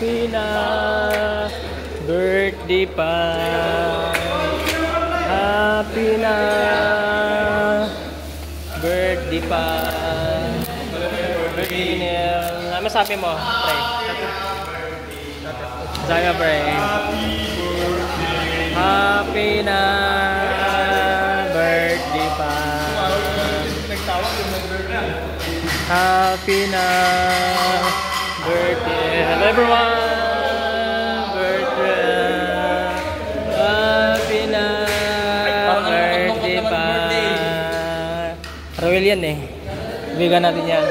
Happy na birthday pa. Happy na birthday pa. Ano masabi mo, Pre? Sabi mo, Pre. Happy na birthday pa. Happy na birthday. Hello everyone. Birthday. Happy na birthday pa. Rawil yan eh. Ibigan natin yan.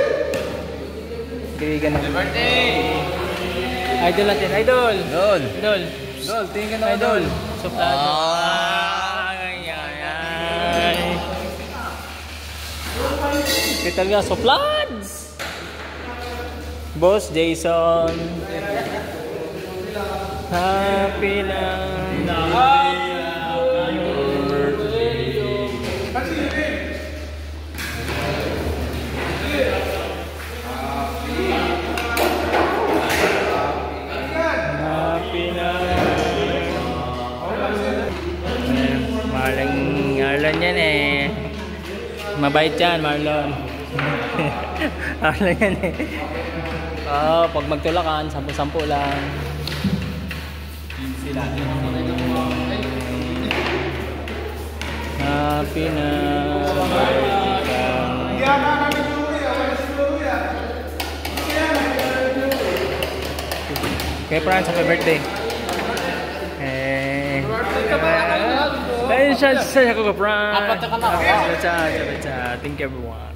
Ibigan natin. Birthday! Idol natin. Idol. Idol. Idol. Idol, tingin ka na Idol. Idol. Suplado. Kita nga suplads. Boss Jason. Happy na. Marlon yan eh. Mabait yan, Marlon. Marlon yan eh. Oh, pag magtulakan, 10-10 lang. Happy na. Okay, Franz, happy birthday. Ayun siya ko, Franz. Thank you everyone.